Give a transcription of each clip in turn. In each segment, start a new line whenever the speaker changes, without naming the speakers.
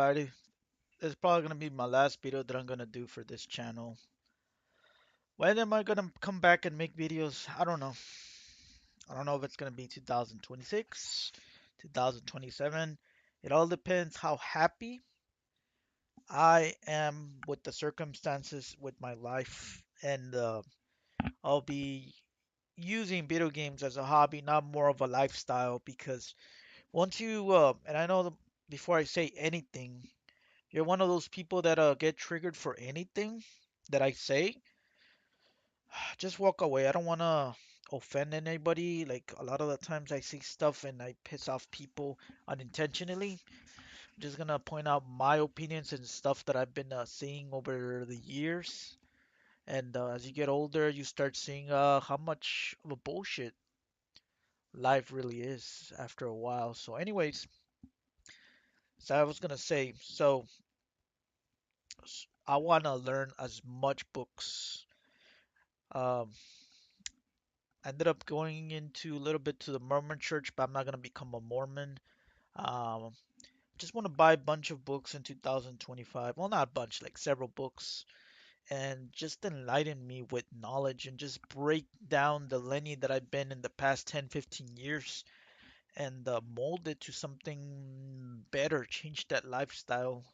everybody. This is probably gonna be my last video that I'm gonna do for this channel. When am I gonna come back and make videos? I don't know. I don't know if it's gonna be 2026, 2027. It all depends how happy I am with the circumstances with my life, and I'll be using video games as a hobby, not more of a lifestyle. Because once you, and I know before I say anything, you're one of those people that get triggered for anything that I say. Just walk away. I don't want to offend anybody. Like a lot of the times I see stuff and I piss off people unintentionally. I'm just gonna point out my opinions and stuff that I've been seeing over the years. And as you get older, you start seeing how much of a bullshit life really is after a while. So, anyways, so I was gonna say, I want to learn as much books. Um, I ended up going into a little bit to the Mormon church, but I'm not gonna become a Mormon. Um, just want to buy a bunch of books in 2025. Well, not a bunch, like several books, and just enlighten me with knowledge and just break down the Lenny that I've been in the past 10, 15 years and mold it to something better, change that lifestyle,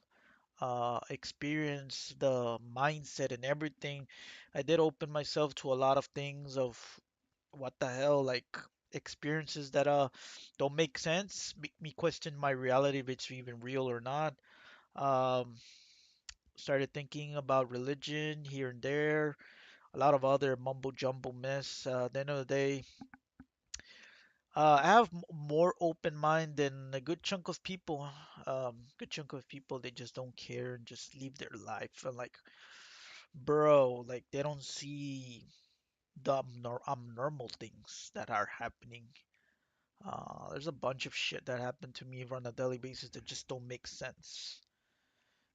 experience the mindset and everything. I did open myself to a lot of things of what the hell, like experiences that don't make sense, make me question my reality if it's even real or not. Um, Started thinking about religion here and there, a lot of other mumbo jumbo mess. At the end of the day, I have more open mind than a good chunk of people. Good chunk of people, they just don't care and just live their life. And like, bro, like they don't see the abnormal things that are happening. There's a bunch of shit that happened to me on a daily basis that just don't make sense.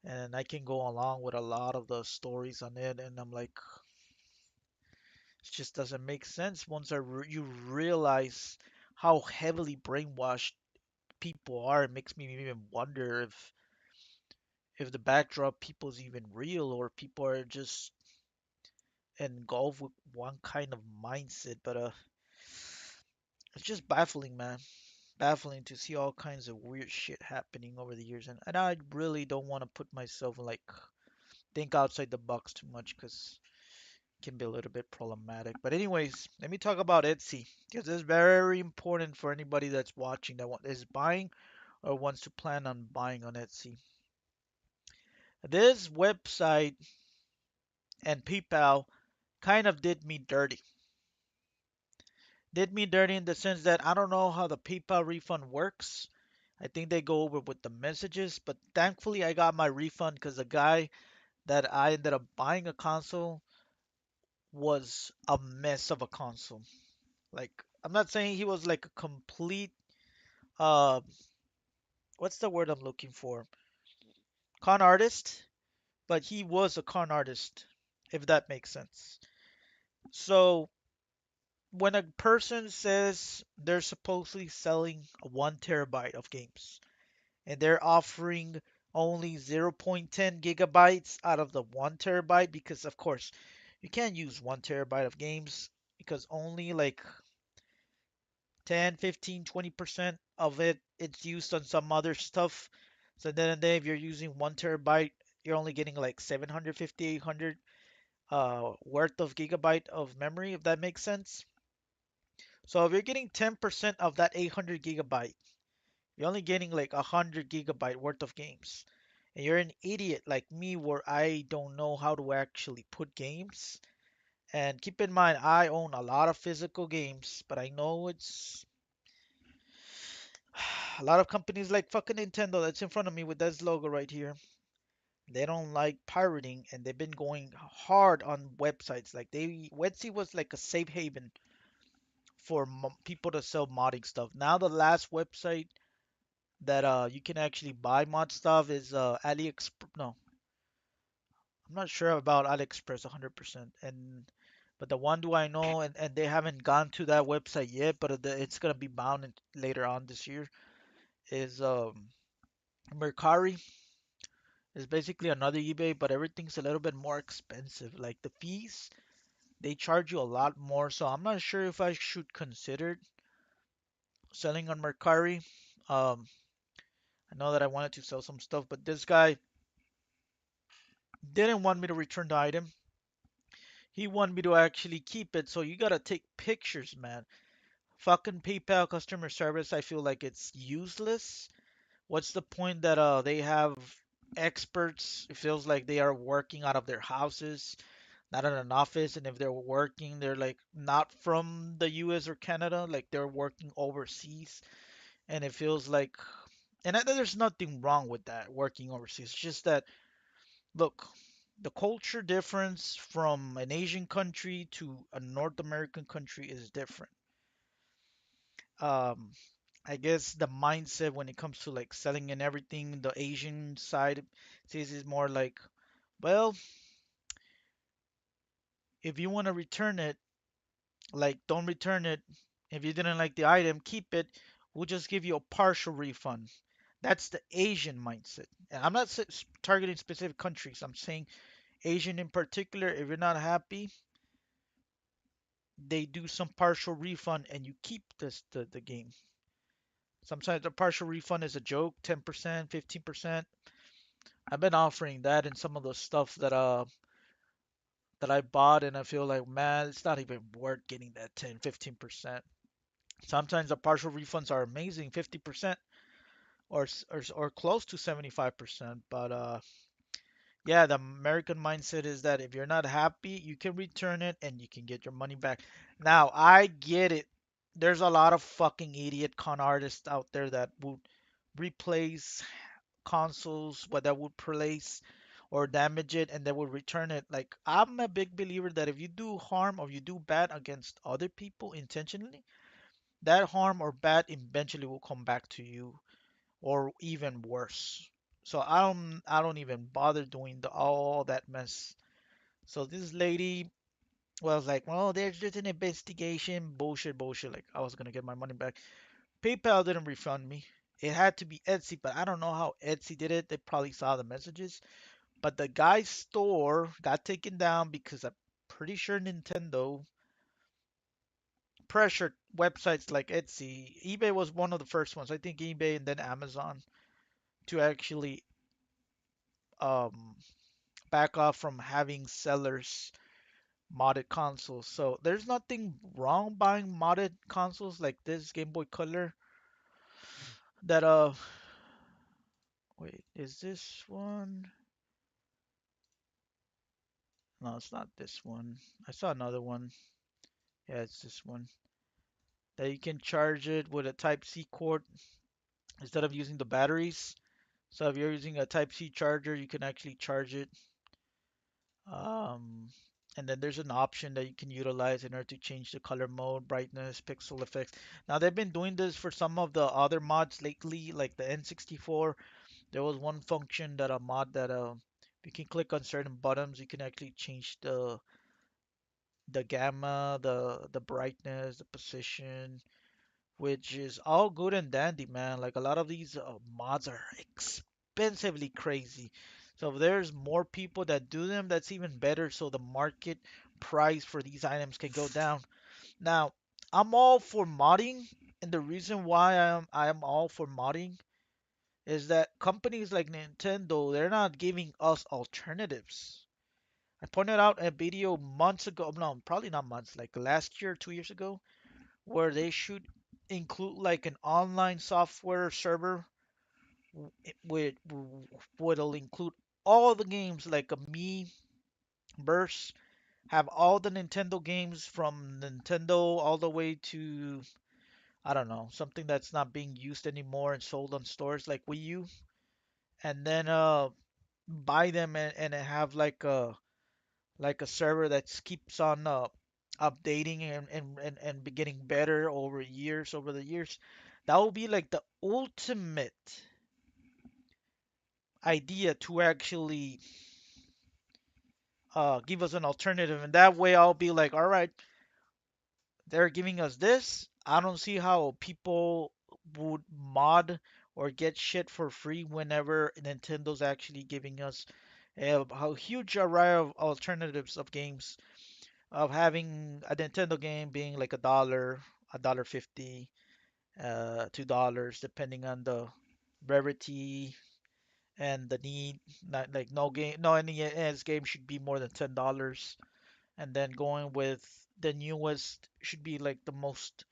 And I can go along with a lot of the stories on it, and I'm like, it just doesn't make sense once you realize how heavily brainwashed people are. It makes me even wonder if the backdrop people is even real or people are just engulfed with one kind of mindset. But it's just baffling, man. Baffling to see all kinds of weird shit happening over the years, and I really don't want to put myself like think outside the box too much because it can be a little bit problematic. But anyways, let me talk about Etsy because it's very important for anybody that's watching that is buying or wants to plan on buying on Etsy. This website and PayPal kind of did me dirty. Did me dirty in the sense that I don't know how the PayPal refund works. I think they go over with the messages, but thankfully I got my refund because the guy that I ended up buying a console was a mess of a console. Like, I'm not saying he was like a complete, uh, what's the word I'm looking for? Con artist, but he was a con artist, if that makes sense. So when a person says they're supposedly selling 1 terabyte of games and they're offering only 0.10 gigabytes out of the 1 terabyte, because of course you can't use 1 terabyte of games because only like 10, 15, 20% of it's used on some other stuff. So then and then if you're using 1 terabyte, you're only getting like 750, 800 worth of gigabyte of memory, if that makes sense. So if you're getting 10% of that 800 gigabyte, you're only getting like 100 gigabyte worth of games. And you're an idiot like me where I don't know how to actually put games. And keep in mind, I own a lot of physical games, but I know it's a lot of companies like fucking Nintendo that's in front of me with this logo right here. They don't like pirating and they've been going hard on websites. Like Etsy was like a safe haven for people to sell modding stuff. Now the last website that you can actually buy mod stuff is AliExpress. No, I'm not sure about AliExpress 100%. But the one do I know, and they haven't gone to that website yet, but it's gonna be bound later on this year. Is Mercari. It's basically another eBay, but everything's a little bit more expensive. Like the fees, they charge you a lot more. So I'm not sure if I should consider selling on Mercari. Um, I know that I wanted to sell some stuff, but this guy didn't want me to return the item. He wanted me to actually keep it. So you gotta take pictures, man. Fucking PayPal customer service, I feel like it's useless. What's the point that they have experts? It feels like they are working out of their houses, not in an office, and if they're working, they're like not from the US or Canada, like they're working overseas, and it feels like, there's nothing wrong with that working overseas. It's just that, look, the culture difference from an Asian country to a North American country is different. Um, I guess the mindset when it comes to like selling and everything, the Asian side says is more like, well, if you want to return it, like don't return it. If you didn't like the item, keep it. We'll just give you a partial refund. That's the Asian mindset. And I'm not targeting specific countries. I'm saying Asian in particular. If you're not happy, they do some partial refund and you keep the game. Sometimes the partial refund is a joke, 10%, 15%. I've been offering that in some of the stuff that I bought, and I feel like, man, it's not even worth getting that 10, 15%. Sometimes the partial refunds are amazing, 50% or close to 75%. But yeah, the American mindset is that if you're not happy, you can return it and you can get your money back. Now, I get it. There's a lot of fucking idiot con artists out there that would replace consoles, what that would place or damage it, and they will return it. Like, I'm a big believer that if you do harm or you do bad against other people intentionally, that harm or bad eventually will come back to you, or even worse. So I don't even bother doing all that mess. So this lady was like, well, there's just an investigation, bullshit, bullshit. Like I was gonna get my money back. PayPal didn't refund me. It had to be Etsy, but I don't know how Etsy did it. They probably saw the messages. But the guy's store got taken down because I'm pretty sure Nintendo pressured websites like Etsy. eBay was one of the first ones. I think eBay and then Amazon to actually um, back off from having sellers modded consoles. So there's nothing wrong buying modded consoles like this Game Boy Color. That wait, is this one? No, it's not this one. I saw another one. Yeah, it's this one. That you can charge it with a Type C cord instead of using the batteries. So if you're using a Type C charger, you can actually charge it. Um, and then there's an option that you can utilize in order to change the color mode, brightness, pixel effects. Now they've been doing this for some of the other mods lately, like the N64. There was one function that a mod that you can click on certain buttons, you can actually change the gamma, the brightness, the position, which is all good and dandy, man. Like a lot of these mods are expensively crazy. So if there's more people that do them, that's even better. So the market price for these items can go down. Now, I'm all for modding, and the reason why I am all for modding is that companies like Nintendo, they're not giving us alternatives. I pointed out a video months ago, no, probably not months, like last year, 2 years ago, where they should include like an online software server with what'll include all the games like a Me Burst, have all the Nintendo games from Nintendo all the way to I don't know, something that's not being used anymore and sold on stores like Wii U, and then buy them and have like a server that keeps on updating and be getting better over the years. That would be like the ultimate idea to actually give us an alternative, and that way I'll be like, all right, they're giving us this. I don't see how people would mod or get shit for free whenever Nintendo's actually giving us a huge array of alternatives of games, of having a Nintendo game being like a dollar 50, $2, depending on the rarity and the need. Not like no game, no NES game should be more than $10, and then going with the newest should be like the most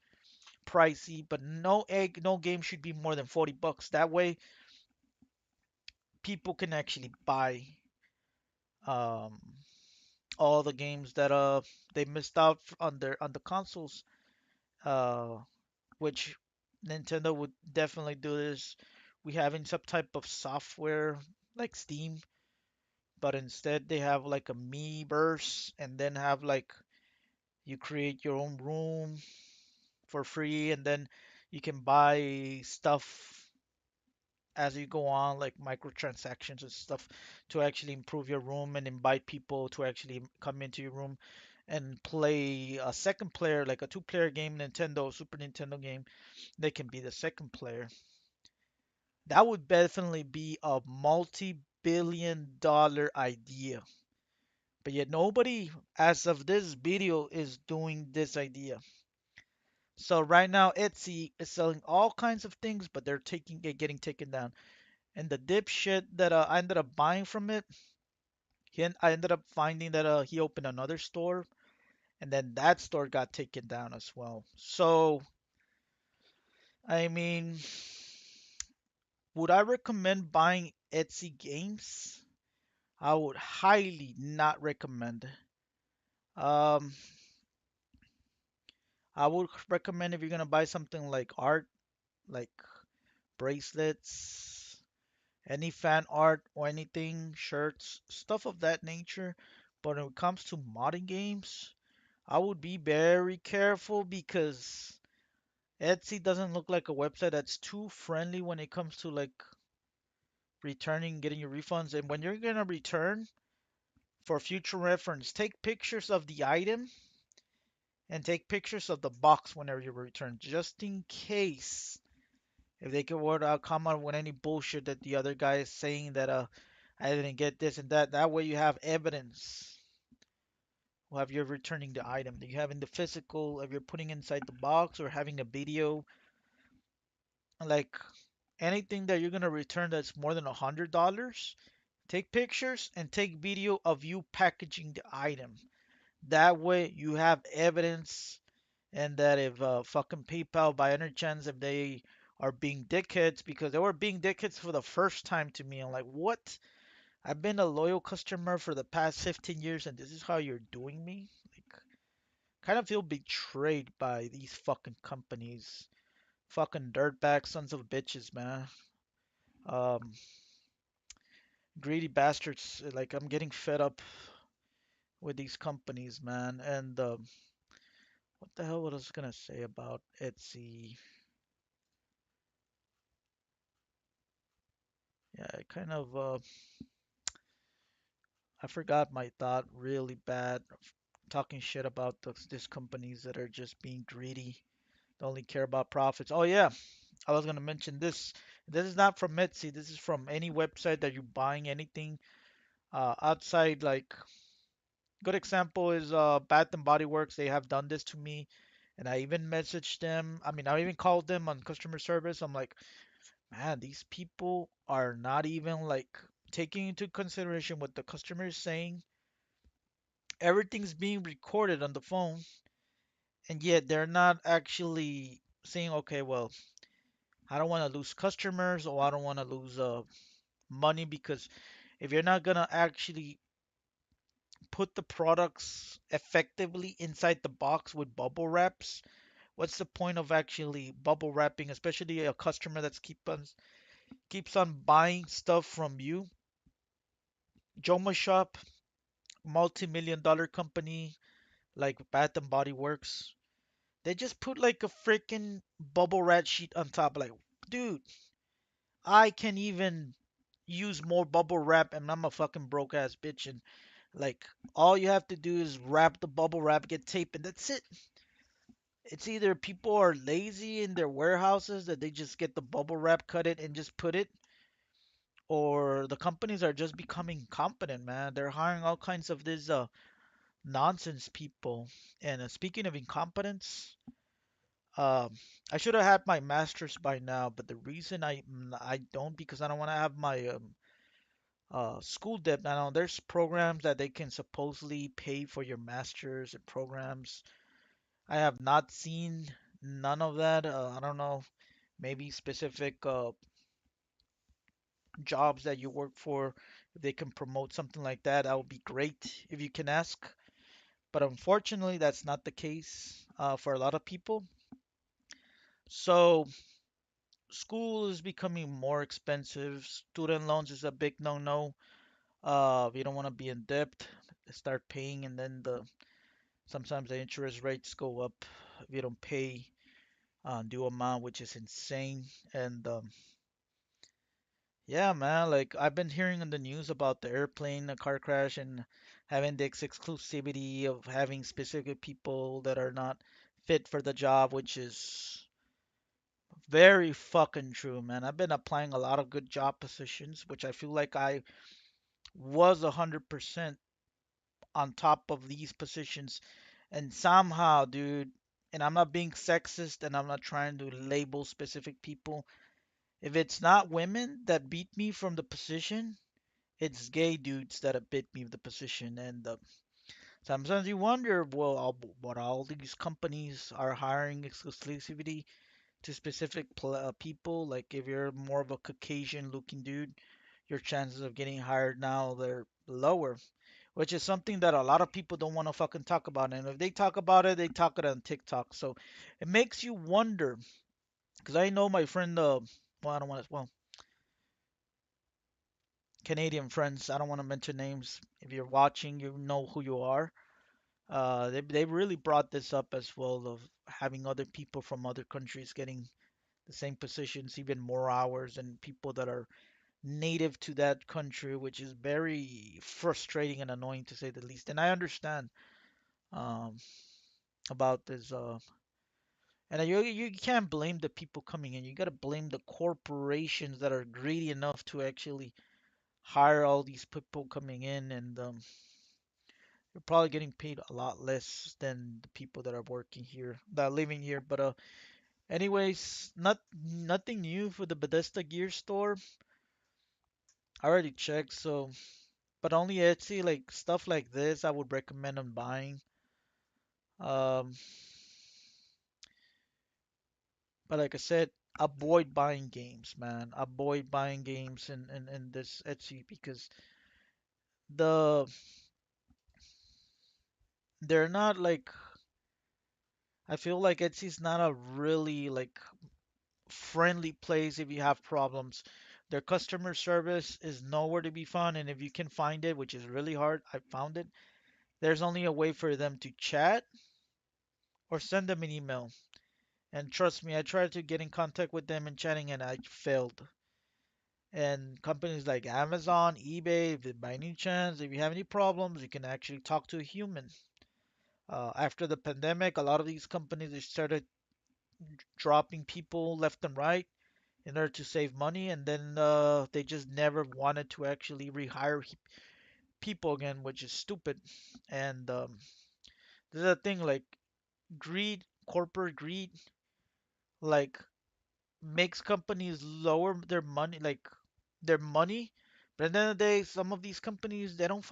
pricey, but no game should be more than $40. That way, people can actually buy um all the games that they missed out on the consoles. Uh, which Nintendo would definitely do this. We having some type of software like Steam, but instead they have like a Miiverse, and then have like you create your own room for free, and then you can buy stuff as you go on, like microtransactions and stuff, to actually improve your room and invite people to actually come into your room and play a second player, like a two-player game, Nintendo, Super Nintendo game. They can be the second player. That would definitely be a multi-billion dollar idea. But yet nobody, as of this video, is doing this idea. So right now Etsy is selling all kinds of things, but they're getting taken down. And the dipshit that I ended up buying from it, I ended up finding that he opened another store, and then that store got taken down as well. So, I mean, would I recommend buying Etsy games? I would highly not recommend. Um, I would recommend if you're gonna buy something like art, like bracelets, any fan art or anything, shirts, stuff of that nature. But when it comes to modding games, I would be very careful because Etsy doesn't look like a website that's too friendly when it comes to like returning, getting your refunds. And when you're gonna return, for future reference, take pictures of the item and take pictures of the box whenever you return, just in case if they could come out with any bullshit that the other guy is saying that I didn't get this and that. That way you have evidence. Well, have you returning the item that you have in the physical, if you're putting inside the box or having a video, like anything that you're gonna return that's more than $100, take pictures and take video of you packaging the item. That way you have evidence, and that if fucking PayPal by any chance if they are being dickheads, because they were being dickheads for the first time to me. I'm like, what? I've been a loyal customer for the past 15 years, and this is how you're doing me? Like, kind of feel betrayed by these fucking companies. Fucking dirtbag sons of bitches, man. Um, greedy bastards. Like, I'm getting fed up with these companies, man. And what the hell was I gonna say about Etsy? Yeah, I kind of I forgot my thought really bad. Talking shit about these companies that are just being greedy. They only care about profits. Oh yeah, I was gonna mention this. This is not from Etsy. This is from any website that you're buying anything outside. Like, good example is Bath and Body Works. They have done this to me, and I even messaged them. I mean, I even called them on customer service. I'm like, man, these people are not even like taking into consideration what the customer is saying. Everything's being recorded on the phone, and yet they're not actually saying, okay, well, I don't want to lose customers, or I don't want to lose money, because if you're not gonna actually put the products effectively inside the box with bubble wraps, what's the point of actually bubble wrapping, especially a customer that's keeps on buying stuff from you? Joma Shop, multi-million dollar company like Bath and Body Works, they just put like a freaking bubble wrap sheet on top. Like, dude, I can even use more bubble wrap, and I'm a fucking broke ass bitch. And like, all you have to do is wrap the bubble wrap, get tape, and that's it. It's either people are lazy in their warehouses that they just get the bubble wrap, cut it, and just put it, or the companies are just becoming competent, man. They're hiring all kinds of these nonsense people. And speaking of incompetence, um, I should have had my master's by now, but the reason I don't because I don't want to have my school debt. Now there's programs that they can supposedly pay for your master's and programs. I have not seen none of that. I don't know, maybe specific jobs that you work for, if they can promote something like that, that would be great if you can ask. But unfortunately, that's not the case for a lot of people. So school is becoming more expensive. Student loans is a big no-no. If you don't want to be in debt, start paying, and then the sometimes the interest rates go up if you don't pay due amount, which is insane. And yeah, man, like I've been hearing in the news about the airplane, the car crash, and having the exclusivity of having specific people that are not fit for the job, which is very fucking true, man. I've been applying a lot of good job positions, which I feel like I was 100% on top of these positions, and somehow, dude, and I'm not being sexist and I'm not trying to label specific people. If it's not women that beat me from the position, it's gay dudes that have bit me the position. And sometimes you wonder, well, what all these companies are hiring exclusivity to specific people. Like if you're more of a Caucasian looking dude, your chances of getting hired now they're lower, which is something that a lot of people don't want to fucking talk about. And if they talk about it, they talk it on TikTok. So it makes you wonder, because I know my friend, well, I don't want to, well, Canadian friends, I don't want to mention names. If you're watching, you know who you are. They really brought this up as well of having other people from other countries getting the same positions, even more hours, and people that are native to that country, which is very frustrating and annoying to say the least. And I understand um, about this, and you can't blame the people coming in. You got to blame the corporations that are greedy enough to actually hire all these people coming in, and you're probably getting paid a lot less than the people that are working here, that are living here. But anyways, nothing new for the Bethesda Gear store. I already checked, so but only Etsy, like stuff like this, I would recommend on buying. Um, but like I said, avoid buying games, man. Avoid buying games in this Etsy because the they're not like I feel like Etsy's not a really like friendly place if you have problems. Their customer service is nowhere to be found, and if you can find it, which is really hard, I found it. There's only a way for them to chat or send them an email. And trust me, I tried to get in contact with them and chatting, and I failed. And companies like Amazon, eBay, if by any chance, if you have any problems, you can actually talk to a human. After the pandemic, a lot of these companies they started dropping people left and right in order to save money, and then they just never wanted to actually rehire people again, which is stupid. And this is a thing like greed, corporate greed, like makes companies lower their money, like their money. But at the end of the day, some of these companies they don't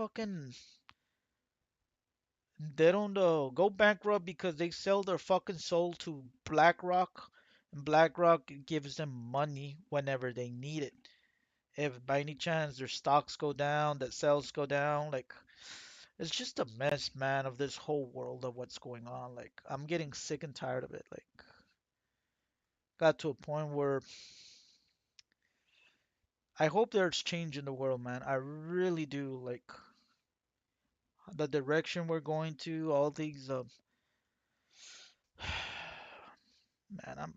go bankrupt because they sell their fucking soul to BlackRock, and BlackRock gives them money whenever they need it. If by any chance their stocks go down, that sales go down, like it's just a mess, man, of this whole world of what's going on. Like I'm getting sick and tired of it. Like got to a point where I hope there's change in the world, man. I really do. Like the direction we're going to, all these man,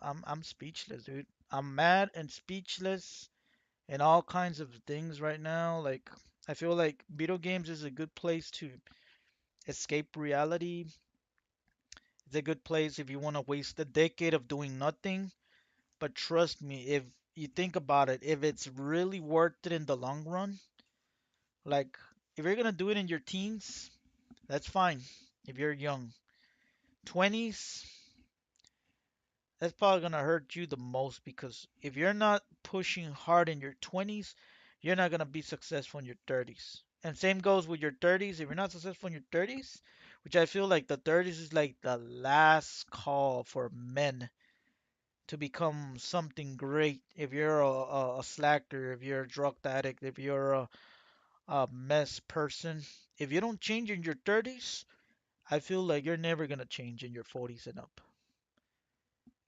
I'm speechless, dude. I'm mad and speechless and all kinds of things right now. Like I feel like video games is a good place to escape reality It's a good place if you want to waste a decade of doing nothing. But trust me, if you think about it, if it's really worth it in the long run, like if you're gonna do it in your teens, that's fine. If you're young, 20s, that's probably gonna hurt you the most because if you're not pushing hard in your 20s, you're not gonna be successful in your 30s. And same goes with your 30s. If you're not successful in your 30s, which I feel like the 30s is like the last call for men to become something great. If you're a slacker, if you're a drug addict, if you're a mess person, if you don't change in your 30s, I feel like you're never gonna change in your 40s and up.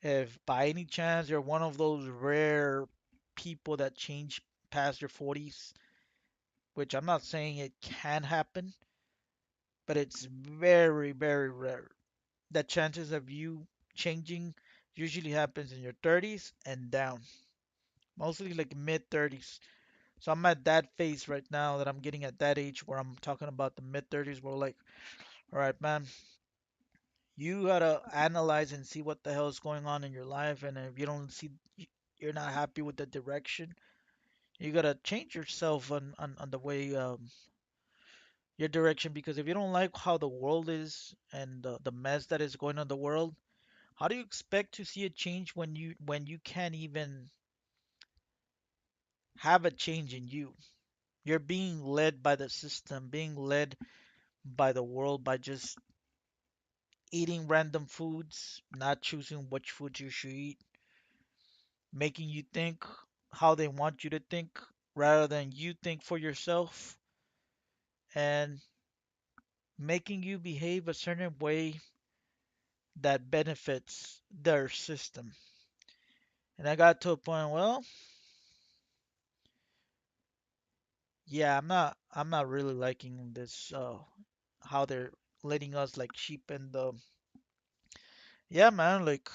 If by any chance you're one of those rare people that change past your 40s, which I'm not saying it can happen, but it's very, very rare. The chances of you changing usually happens in your 30s and down, mostly like mid 30s. So I'm at that phase right now that I'm getting at that age where I'm talking about the mid 30s where like, all right, man, you gotta analyze and see what the hell is going on in your life, and if you don't see you're not happy with the direction, you gotta change yourself on the way your direction because if you don't like how the world is and the mess that is going on in the world, how do you expect to see a change when you can't even have a change in you? You're being led by the system, being led by the world by just eating random foods, not choosing which foods you should eat, making you think how they want you to think rather than you think for yourself, and making you behave a certain way that benefits their system. And I got to a point, well, yeah, I'm not really liking this how they're letting us like sheep and yeah, man, like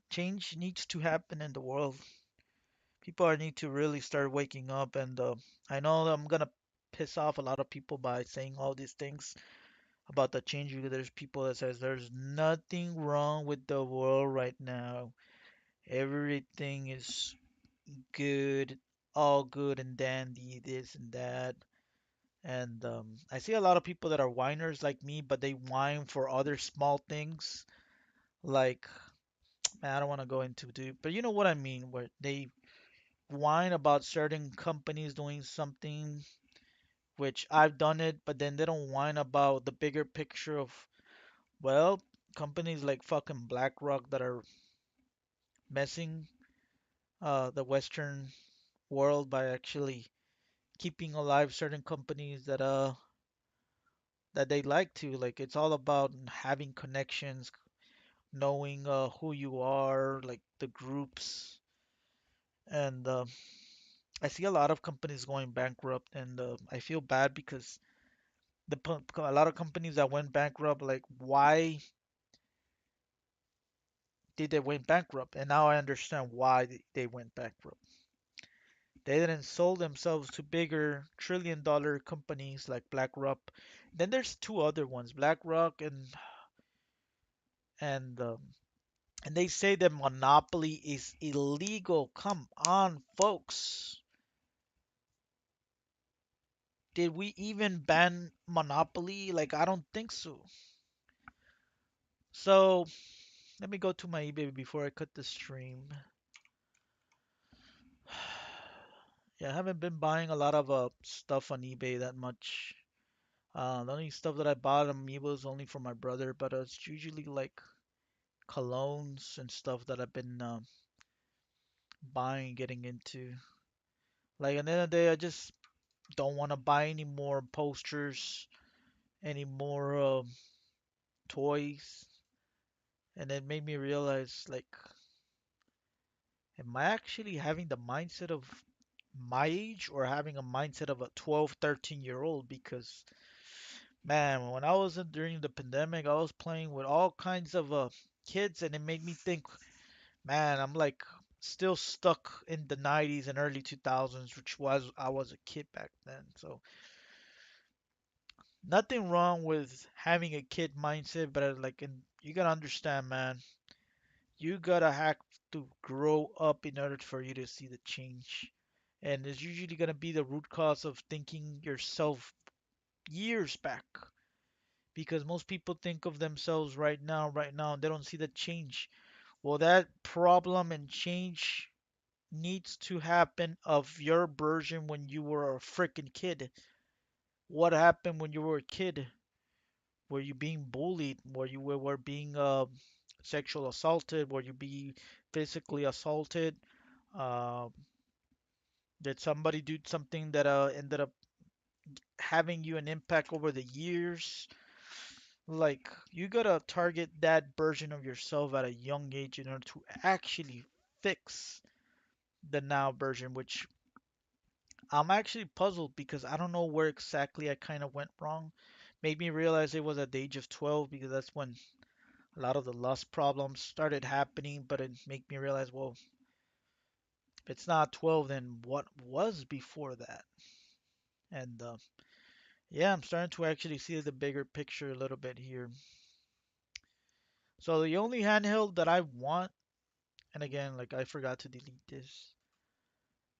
change needs to happen in the world. People are need to really start waking up and I know that I'm gonna piss off a lot of people by saying all these things about the change because there's people that says there's nothing wrong with the world right now. Everything is good, all good and dandy, this and that. And I see a lot of people that are whiners like me, but they whine for other small things. Like, man, I don't want to go into it, but you know what I mean, where they whine about certain companies doing something, which I've done it, but then they don't whine about the bigger picture of, well, companies like fucking BlackRock that are messing the Western world by actually keeping alive certain companies that they like to. Like it's all about having connections, knowing who you are, like the groups. And I see a lot of companies going bankrupt, and I feel bad because a lot of companies that went bankrupt, like why did they went bankrupt? And now I understand why they went bankrupt. They didn't sold themselves to bigger trillion-dollar companies like BlackRock. Then there's two other ones, BlackRock and and they say that monopoly is illegal. Come on, folks. Did we even ban monopoly? Like I don't think so. So let me go to my eBay before I cut the stream. Yeah, I haven't been buying a lot of stuff on eBay that much. The only stuff that I bought on eBay was only for my brother, but it's usually like colognes and stuff that I've been buying, getting into. Like at the end of the day, I just don't want to buy any more posters, any more toys, and it made me realize, like, am I actually having the mindset of my age or having a mindset of a 12, 13-year old? Because man, when I was during the pandemic, I was playing with all kinds of kids, and it made me think, man, I'm like still stuck in the 90s and early 2000s, which was I was a kid back then. So nothing wrong with having a kid mindset, but like in You gotta understand, man. You gotta have to grow up in order for you to see the change. And it's usually gonna be the root cause of thinking yourself years back. Because most people think of themselves right now, and they don't see the change. Well, that problem and change needs to happen of your version when you were a freaking kid. What happened when you were a kid? Were you being bullied? Were being sexual assaulted? Were you being physically assaulted? Uh, did somebody do something that ended up having you an impact over the years? Like, you gotta target that version of yourself at a young age in order to actually fix the now version, which I'm actually puzzled because I don't know where exactly I kind of went wrong. Made me realize it was at the age of 12 because that's when a lot of the lust problems started happening, but it made me realize, well, if it's not 12, then what was before that? And yeah, I'm starting to actually see the bigger picture a little bit here. So the only handheld that I want, and again, like I forgot to delete this,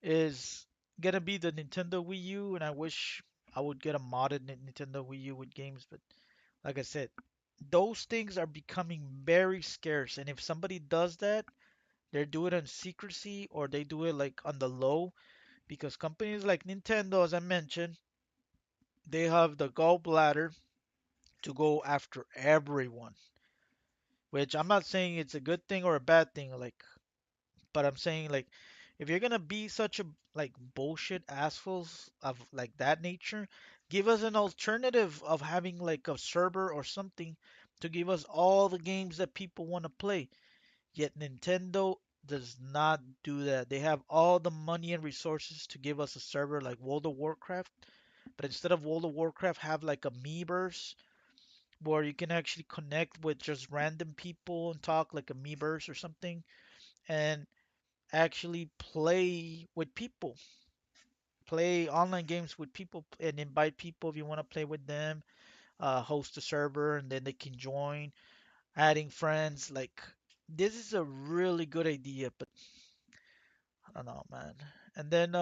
is gonna be the Nintendo Wii U, and I wish I would get a modded Nintendo Wii U with games, but like I said, those things are becoming very scarce, and if somebody does that, they do it in secrecy or they do it like on the low because companies like Nintendo, as I mentioned, they have the gallbladder to go after everyone. Which I'm not saying it's a good thing or a bad thing, like, but I'm saying like if you're gonna be such a like bullshit assholes of like that nature, give us an alternative of having like a server or something to give us all the games that people want to play. Yet Nintendo does not do that. They have all the money and resources to give us a server like World of Warcraft, but instead of World of Warcraft, have like a Miiverse where you can actually connect with just random people and talk like a Miiverse or something, and actually play with people, play online games with people, and invite people if you want to play with them. Host a server, and then they can join, adding friends. Like this is a really good idea, but I don't know, man. And then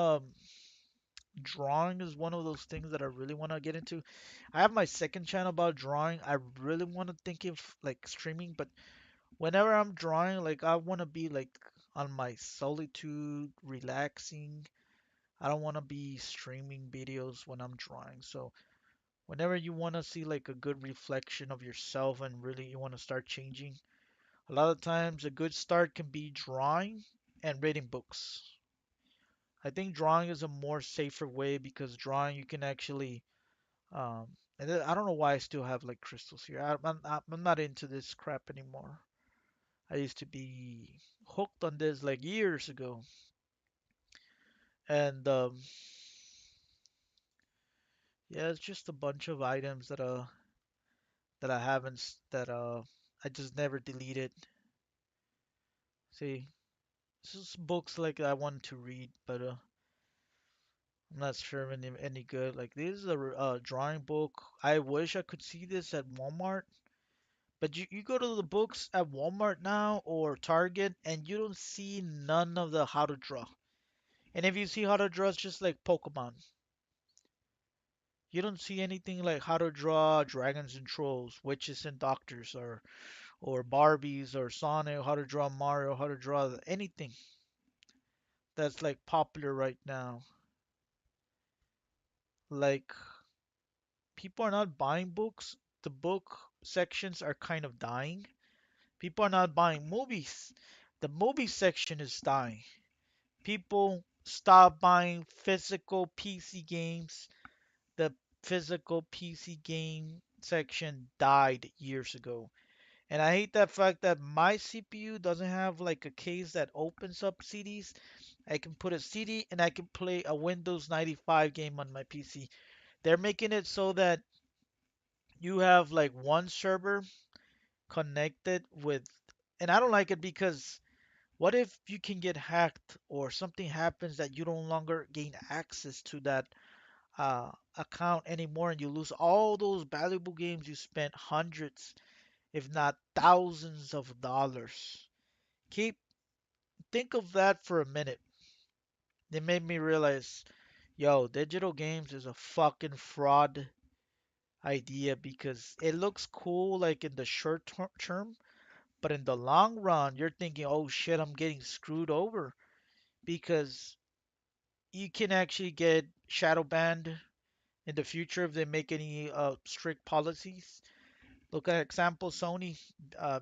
drawing is one of those things that I really want to get into. I have my second channel about drawing. I really want to think of like streaming, but whenever I'm drawing, like I want to be like on my solitude, relaxing. I don't want to be streaming videos when I'm drawing. So whenever you want to see like a good reflection of yourself and really you want to start changing, a lot of times a good start can be drawing and reading books. I think drawing is a more safer way because drawing you can actually and I don't know why I still have like crystals here. I'm not into this crap anymore. I used to be hooked on this like years ago, and yeah, it's just a bunch of items that I haven't that I just never deleted. See, this is books like I wanted to read, but I'm not sure any good. Like this is a drawing book. I wish I could see this at Walmart. But you go to the books at Walmart now or Target and you don't see none of the how to draw. And if you see how to draw, it's just like Pokemon. You don't see anything like how to draw dragons and trolls, witches and doctors, or Barbies or Sonic, how to draw Mario, how to draw anything that's like popular right now. Like people are not buying books. The book sections are kind of dying. People are not buying movies. The movie section is dying. People stop buying physical PC games. The physical PC game section died years ago. And I hate that fact that my CPU doesn't have like a case that opens up CDs. I can put a CD and I can play a Windows 95 game on my PC. They're making it so that you have like one server connected with, and I don't like it because what if you can get hacked or something happens that you no longer gain access to that account anymore and you lose all those valuable games you spent hundreds if not thousands of dollars. Keep Think of that for a minute. It made me realize, yo, digital games is a fucking fraud idea because it looks cool like in the term, but in the long run, you're thinking, oh shit, I'm getting screwed over because you can actually get shadow banned in the future if they make any strict policies. Look at example Sony.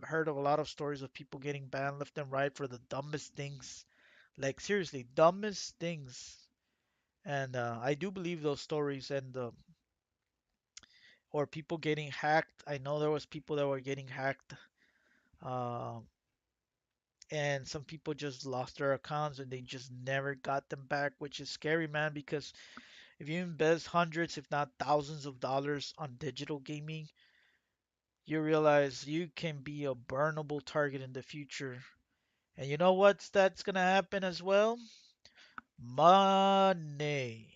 Heard of a lot of stories of people getting banned left and right for the dumbest things. Like seriously, dumbest things. And I do believe those stories and or people getting hacked. I know there was people that were getting hacked, uh, and some people just lost their accounts and they just never got them back, which is scary, man. Because if you invest hundreds, if not thousands of dollars on digital gaming, you realize you can be a burnable target in the future. And you know what's that's gonna happen as well? Money.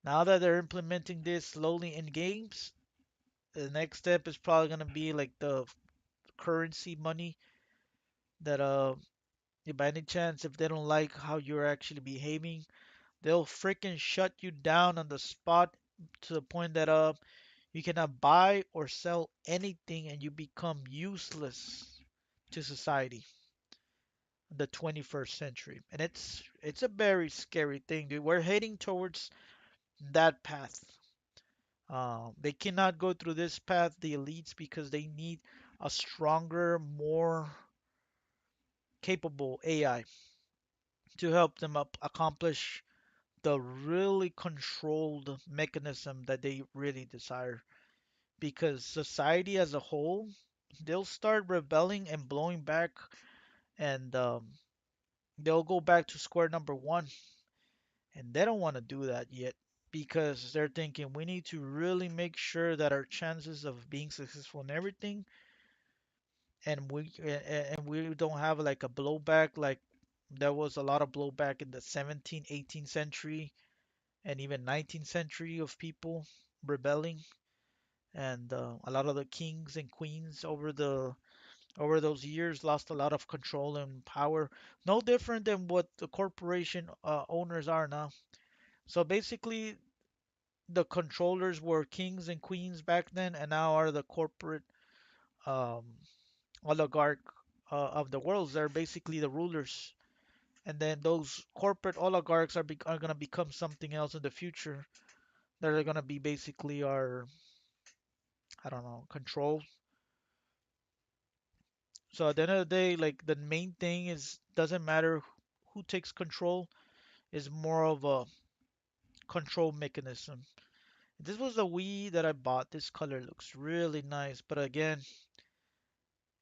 Now that they're implementing this slowly in games, the next step is probably gonna be like the currency money that if by any chance if they don't like how you're actually behaving, they'll freaking shut you down on the spot to the point that you cannot buy or sell anything and you become useless to society in the 21st century. And it's a very scary thing, dude. We're heading towards that path. They cannot go through this path, the elites, because they need a stronger, more capable AI to help them accomplish the really controlled mechanism that they really desire. Because society as a whole, they'll start rebelling and blowing back, and they'll go back to square number one. And they don't want to do that yet because they're thinking we need to really make sure that our chances of being successful in everything and we don't have like a blowback like there was a lot of blowback in the 17th, 18th century and even 19th century of people rebelling and a lot of the kings and queens over those years lost a lot of control and power. No different than what the corporation owners are now. So basically, the controllers were kings and queens back then, and now are the corporate um, oligarch of the world. They're basically the rulers, and then those corporate oligarchs are gonna become something else in the future. They're gonna be basically our I don't know control. So at the end of the day, like the main thing is doesn't matter who takes control, is more of a control mechanism. This was the Wii that I bought. This color looks really nice, but again,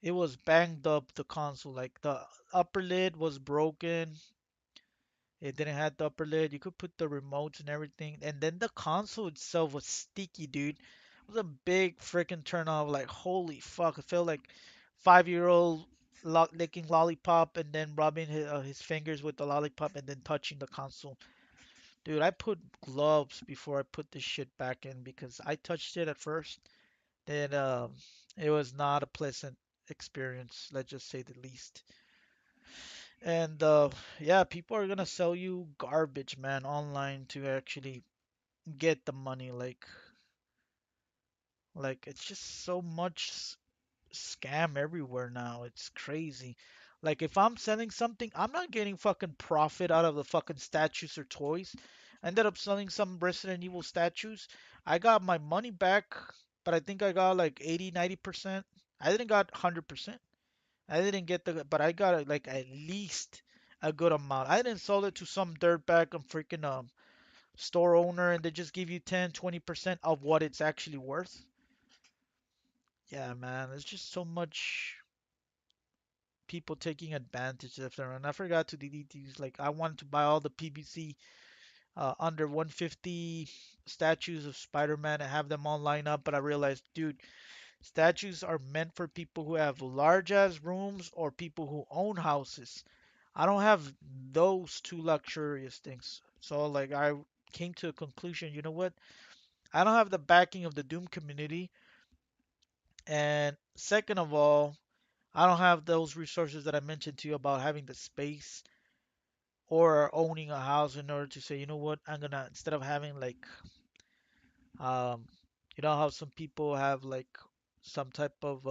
it was banged up the console. Like the upper lid was broken. It didn't have the upper lid. You could put the remotes and everything. And then the console itself was sticky, dude. It was a big freaking turn off. Like, holy fuck. It felt like 5-year-old licking lollipop and then rubbing his fingers with the lollipop and then touching the console. Dude, I put gloves before I put this shit back in because I touched it at first. Then it was not a pleasant experience, let's just say the least. And yeah, people are gonna sell you garbage, man, online to actually get the money. Like it's just so much scam everywhere now. It's crazy. Like if I'm selling something, I'm not getting fucking profit out of the fucking statues or toys. I ended up selling some Resident Evil statues. I got my money back, but I think I got like 80, 90%. I didn't got 100%. I didn't get but I got like at least a good amount. I didn't sell it to some dirtbag and freaking store owner and they just give you 10, 20% of what it's actually worth. Yeah, man, there's just so much people taking advantage of them. And I forgot to delete these. Like I wanted to buy all the PVC under 150 statues of Spider-Man and have them all line up, but I realized, dude, statues are meant for people who have large ass rooms or people who own houses. I don't have those two luxurious things. So like I came to a conclusion, you know what? I don't have the backing of the Doom community And second of all, I don't have those resources that I mentioned to you about having the space or owning a house in order to say, you know what, I'm gonna instead of having like um you know how some people have like some type of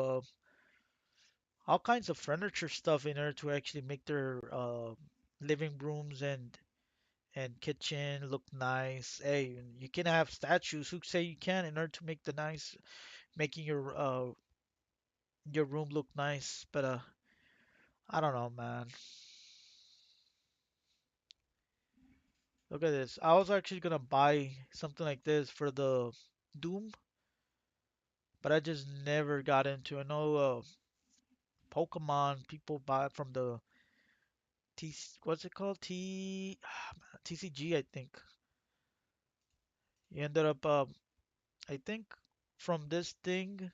all kinds of furniture stuff in order to actually make their living rooms and kitchen look nice. Hey, you can have statues. Who say you can in order to make the nice making your room look nice? But I don't know, man. Look at this. I was actually gonna buy something like this for the Doom, but I just never got into. I know Pokemon people buy it from the T. What's it called? TCG, I think. You ended up, I think, from this thing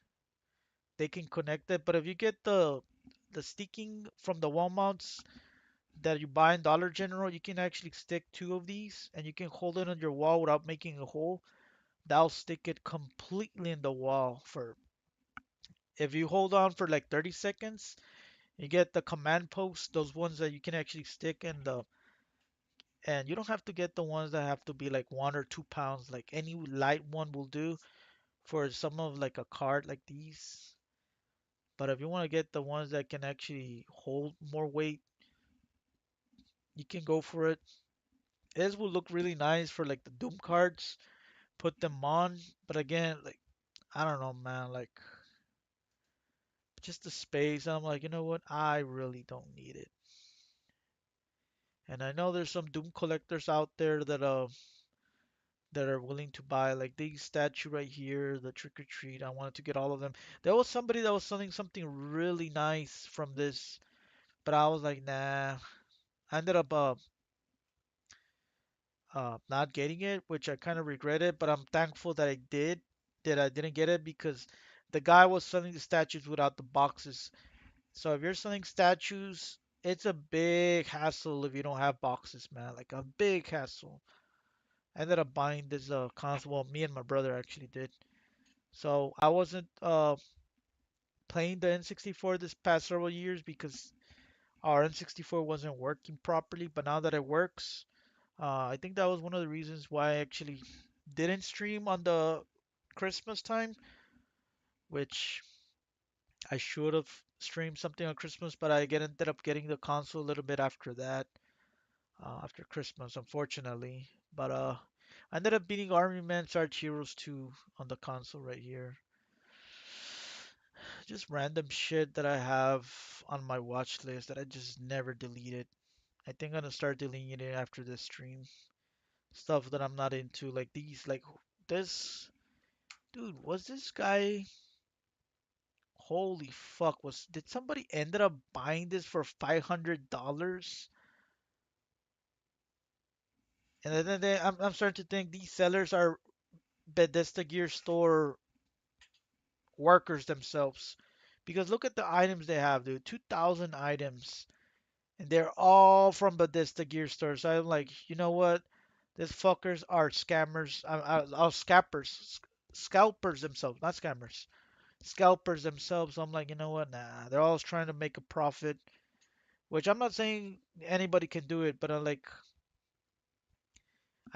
they can connect it. But if you get the sticking from the wall mounts that you buy in Dollar General, you can actually stick two of these, and you can hold it on your wall without making a hole. That'll stick it completely in the wall for if you hold on for like 30 seconds, you get the command post, those ones that you can actually stick in the, and you don't have to get the ones that have to be like 1 or 2 pounds, like any light one will do for some of like a card like these. But if you want to get the ones that can actually hold more weight, you can go for it. This will look really nice for like the Doom cards, put them on. But again, like, I don't know, man, like just the space. I'm like, you know what? I really don't need it. And I know there's some Doom collectors out there that are willing to buy like these statue right here, the Trick or Treat. I wanted to get all of them. There was somebody that was selling something really nice from this, but I was like, nah. I ended up not getting it, which I kind of regretted, but I'm thankful that I didn't get it because the guy was selling the statues without the boxes. So if you're selling statues, it's a big hassle if you don't have boxes, man. Like a big hassle. I ended up buying this console. Well, me and my brother actually did. So I wasn't playing the N64 this past several years because our N64 wasn't working properly. But now that it works, I think that was one of the reasons why I actually didn't stream on the Christmas time, which I should have streamed something on Christmas, but ended up getting the console a little bit after that, after Christmas, unfortunately. But I ended up beating Army Man Sarge Heroes 2 on the console right here. Just random shit that I have on my watch list that I just never deleted. I think I'm gonna start deleting it after this stream. Stuff that I'm not into, like these, like this. Dude, was this guy? Holy fuck! Did somebody ended up buying this for $500? And I'm starting to think these sellers are Bethesda Gear Store workers themselves, because look at the items they have, dude. 2,000 items, and they're all from Bethesda Gear Store. So I'm like, you know what? These fuckers are scammers, scalpers, scalpers themselves, not scammers, scalpers themselves. I'm like, you know what? Nah, they're always trying to make a profit, which I'm not saying anybody can do it, but I'm like,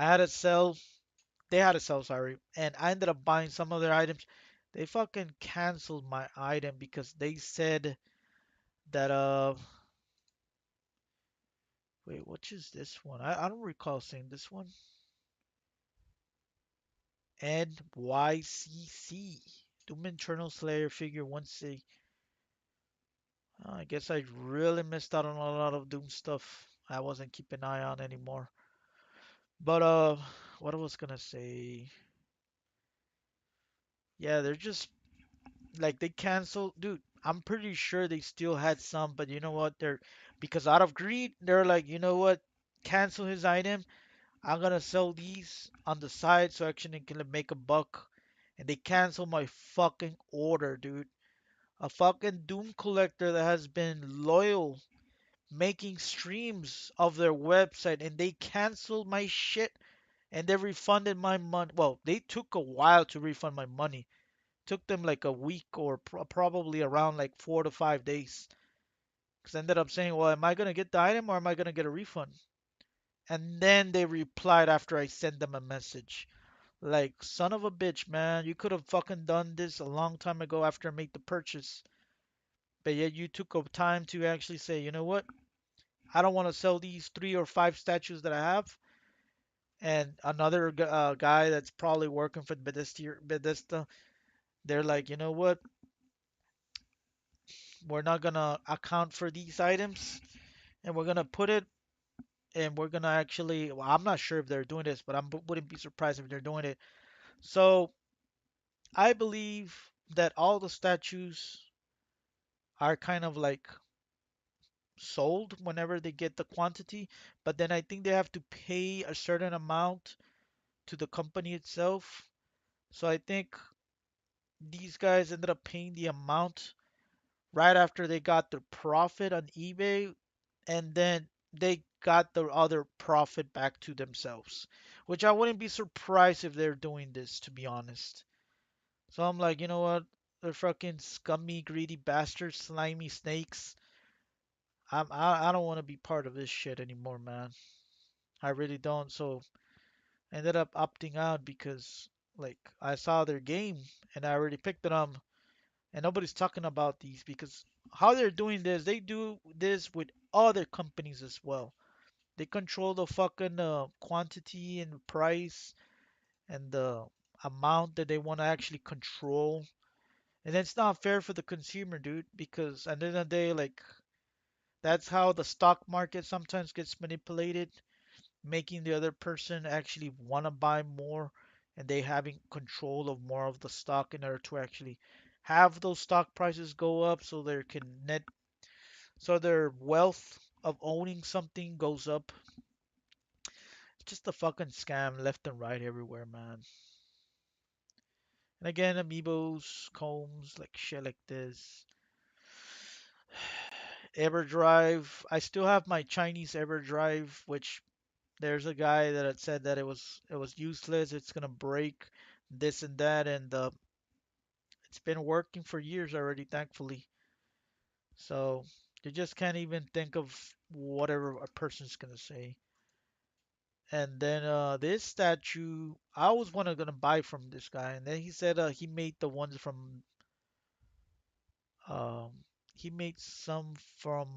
I had to sell, they had to sell, sorry, and I ended up buying some of their items. They fucking canceled my item because they said that wait, which is this one? I don't recall seeing this one. NYCC. Doom Eternal Slayer figure 1C. I guess I really missed out on a lot of Doom stuff I wasn't keeping an eye on anymore. But what I was gonna say, yeah, they're just like they canceled, dude. I'm pretty sure they still had some, but you know what? They're because out of greed, they're like, you know what? Cancel his item. I'm gonna sell these on the side so I actually can make a buck. And they cancel my fucking order, dude. A fucking Doom collector that has been loyal making streams of their website and they canceled my shit and they refunded my money. Well, they took a while to refund my money. took them like a week or probably around like 4 to 5 days. Because I ended up saying, well, am I gonna get the item or am I gonna get a refund? And then they replied after I sent them a message. Like, son of a bitch, man, you could have fucking done this a long time ago after I made the purchase. But yet you took up time to actually say, you know what? I don't want to sell these 3 or 5 statues that I have. And another guy that's probably working for Bethesda, they're like, you know what? We're not gonna account for these items, and we're gonna put it, and we're gonna actually. Well, I'm not sure if they're doing this, but I wouldn't be surprised if they're doing it. So I believe that all the statues are kind of like sold whenever they get the quantity, but then I think they have to pay a certain amount to the company itself. So I think these guys ended up paying the amount right after they got their profit on eBay, and then they got the other profit back to themselves, which I wouldn't be surprised if they're doing this, to be honest. So I'm like, you know what? They're fucking scummy, greedy bastards, slimy snakes. I don't want to be part of this shit anymore, man. I really don't. So I ended up opting out because like I saw their game and I already picked it up, and nobody's talking about these because how they're doing this, they do this with other companies as well. They control the fucking quantity and price and the amount that they want to actually control. And it's not fair for the consumer, dude, because at the end of the day, like, that's how the stock market sometimes gets manipulated, making the other person actually want to buy more and they having control of more of the stock in order to actually have those stock prices go up so they can net so their wealth of owning something goes up. It's just a fucking scam left and right everywhere, man. And again, amiibos, combs, like shit like this. EverDrive. I still have my Chinese EverDrive, which there's a guy that had said that it was useless. It's gonna break this and that, and it's been working for years already, thankfully. So you just can't even think of whatever a person's gonna say. And then this statue, I was one gonna buy from this guy, and then he said he made the ones from um he made some from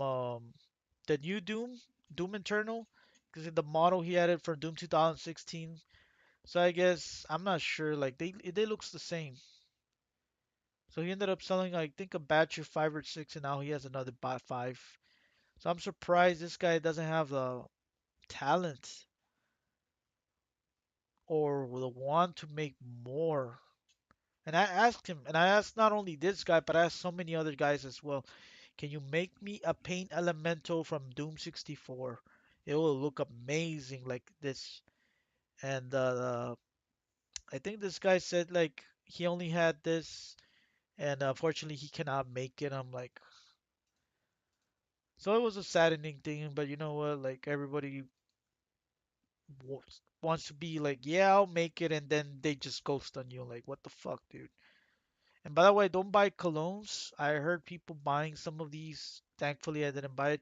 the new Doom Eternal, because the model he had it for Doom 2016. So I guess I'm not sure. Like they looks the same. So he ended up selling, I think, a batch of 5 or 6, and now he has another 5. So I'm surprised this guy doesn't have the talent or the want to make more. And I asked him, and I asked not only this guy, but I asked so many other guys as well. Can you make me a paint elemental from Doom 64? It will look amazing like this. And I think this guy said like he only had this, and unfortunately he cannot make it. I'm like, so it was a saddening thing, but you know what? Like everybody wants to be like, yeah, I'll make it, and then they just ghost on you. Like, what the fuck, dude? And by the way, don't buy colognes. I heard people buying some of these. Thankfully, I didn't buy it.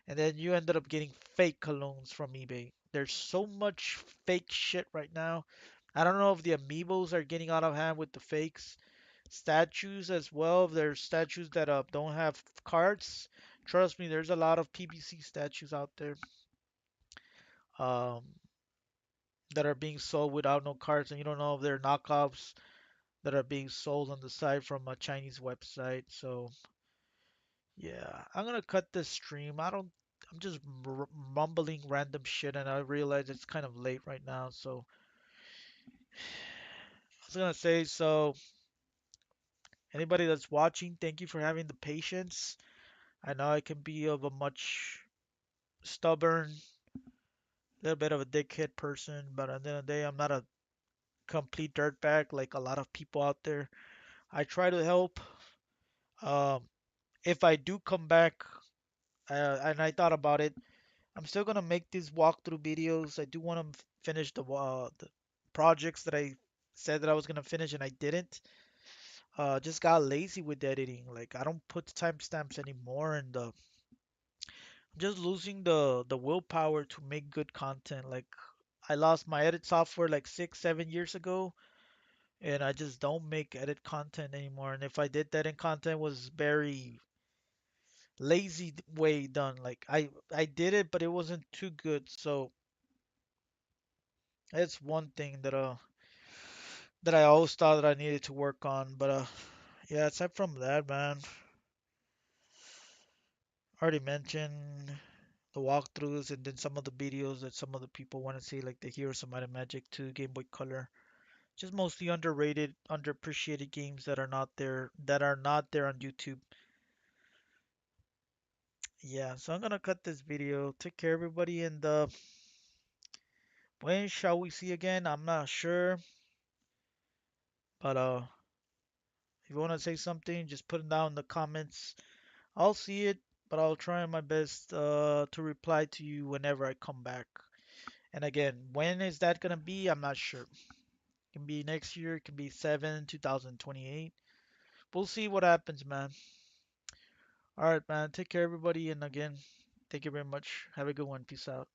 And then you ended up getting fake colognes from eBay. There's so much fake shit right now. I don't know if the amiibos are getting out of hand with the fakes. Statues as well. There's statues that don't have cards. Trust me, there's a lot of PBC statues out there um, that are being sold without no cards, and you don't know if they're knockoffs that are being sold on the side from a Chinese website. So yeah, I'm gonna cut this stream. I'm just mumbling random shit, and I realize it's kind of late right now. So I was gonna say, so anybody that's watching, thank you for having the patience. I know I can be of a much stubborn, little bit of a dickhead person, but at the end of the day, I'm not a complete dirtbag like a lot of people out there. I try to help. Um, if I do come back, and I thought about it, I'm still gonna make these walkthrough videos. I do want to finish the projects that I said that I was gonna finish and I didn't. just got lazy with editing. Like I don't put timestamps anymore, and just losing the willpower to make good content. Like I lost my edit software like 6, 7 years ago, and I just don't make edit content anymore. And if I did that in content was very lazy way done. Like I did it, but it wasn't too good. So that's one thing that I always thought that I needed to work on. But yeah, aside from that, man, I already mentioned the walkthroughs and then some of the videos that some of the people want to see, like the Heroes of Might and Magic 2, Game Boy Color. Just mostly underrated, underappreciated games that are not there on YouTube. Yeah, so I'm gonna cut this video. Take care, everybody, and when shall we see again? I'm not sure, but if you wanna say something, just put it down in the comments. I'll see it, but I'll try my best to reply to you whenever I come back. And again, when is that gonna be? I'm not sure. It can be next year, it can be 2028. We'll see what happens, man. All right, man. Take care, everybody, and again, thank you very much. Have a good one. Peace out.